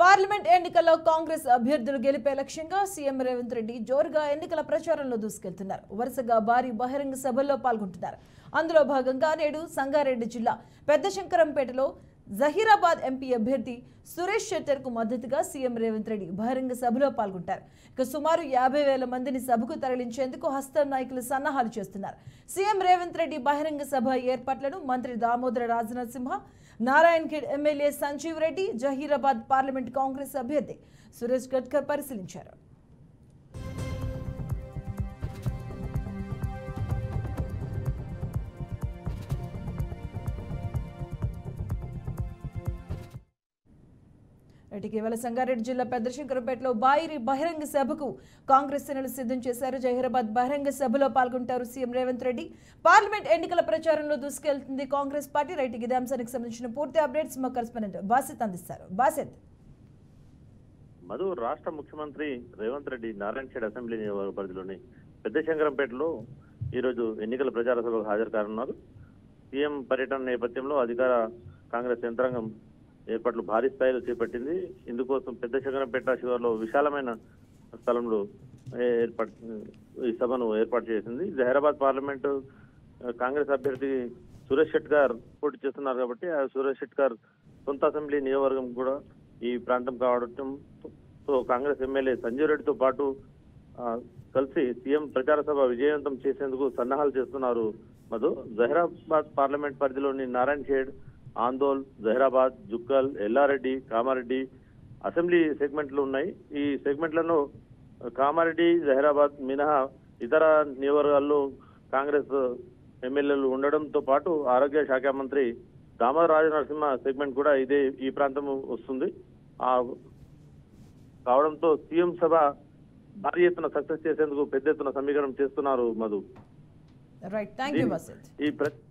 Parliament ఎన్నికల్లో కాంగ్రెస్ అభ్యర్థులు గెలిపే లక్ష్యంగా సీఎం రేవంత్ రెడ్డి జోరుగా ఎన్నికల ప్రచారంలో దూసుకెళ్తున్నారు. వరుసగా భారీ బహిరంగ సభల్లో పాల్గొంటున్నారు. అందులో భాగంగా నేడు సంగారెడ్డి జిల్లా పెద్దశంకరంపేటలో జహీరాబాద్ ఎంపీ అభ్యర్థి సురేష్ శెట్టర్ కు మద్దతుగా సీఎం రేవంత్ రెడ్డి బహిరంగ సభలో పాల్గొంటారు. ఇక సుమారు 50,000 మందిని సభకు తరలించేందుకు హస్తం నాయకులు సన్నాహాలు చేస్తున్నారు. సీఎం రేవంత్ రెడ్డి బహిరంగ సభ ఏర్పాట్లను మంత్రి దామోదర రాజనరసింహ, నారాయణ్ ఖేడ్ ఎమ్మెల్యే సంజీవ్ రెడ్డి, జహీరాబాద్ పార్లమెంట్ కాంగ్రెస్ అభ్యర్థి సురేష్ గడ్కర్ పరిశీలించారు. ఇటీవల సంగారెడ్డి జిల్లా పెద్దశంకరంపేటలో భారీ బహిరంగ సభకు కాంగ్రెస్ శ్రేణులు సిద్ధం చేశారు. జహీరాబాద్ బహిరంగ సభలో పాల్గొంటారు సీఎం రేవంత్ రెడ్డి. పార్లమెంట్ ఎన్నికల ప్రచారంలో దూసుకెళ్తుంది కాంగ్రెస్ పార్టీ. రైట్, ఇదే అంశానికి సంబంధించిన పూర్తి అప్డేట్స్ మా కరెస్పాండెంట్ బాసిత్ అందిస్తారు. బాసిత్, మధు, రాష్ట్ర ముఖ్యమంత్రి రేవంత్ రెడ్డి నారాయణ ఖేడ్ అసెంబ్లీ నియోజకవర్గ పరిధిలోని పెద్దశంకరంపేటలో ఈరోజు ఎన్నికల ప్రచార సభకు హాజరు కానున్నారు. సీఎం పర్యటన నేపథ్యంలో అధికార కాంగ్రెస్ యంత్రాంగం ఏర్పాట్లు భారీ స్థాయిలో చేపట్టింది. ఇందుకోసం పెద్దశంకరంపేట శివార్లో విశాలమైన స్థలంలో ఈ సభను ఏర్పాటు చేసింది. జహీరాబాద్ పార్లమెంటు కాంగ్రెస్ అభ్యర్థి సురేష్ షెట్కర్ పోటీ చేస్తున్నారు కాబట్టి ఆ సురేష్ షెట్కర్ సొంత అసెంబ్లీ నియోజకవర్గం కూడా ఈ ప్రాంతం కావడంతో కాంగ్రెస్ ఎమ్మెల్యే సంజీవ్ రెడ్డితో పాటు కలిసి సీఎం ప్రచార సభ విజయవంతం చేసేందుకు సన్నాహాలు చేస్తున్నారు. మధు, జహీరాబాద్ పార్లమెంట్ పరిధిలోని నారాయణ్ ఖేడ్, ఆందోల్, జహీరాబాద్, జుక్కల్, ఎల్లారెడ్డి, కామారెడ్డి అసెంబ్లీ సెగ్మెంట్లు ఉన్నాయి. ఈ సెగ్మెంట్లను కామారెడ్డి, జహీరాబాద్ మినహా ఇతర నియోజకవర్గాల్లో కాంగ్రెస్ ఎమ్మెల్యేలు ఉండడంతో పాటు ఆరోగ్య శాఖ మంత్రి దామోదర రాజనరసింహ సెగ్మెంట్ కూడా ఈ ప్రాంతం వస్తుంది. కావడంతో సీఎం సభ భారీ ఎత్తున సక్సెస్ చేసేందుకు పెద్ద ఎత్తున సమీకరణ చేస్తున్నారు. Madhu, right, thank you Basit.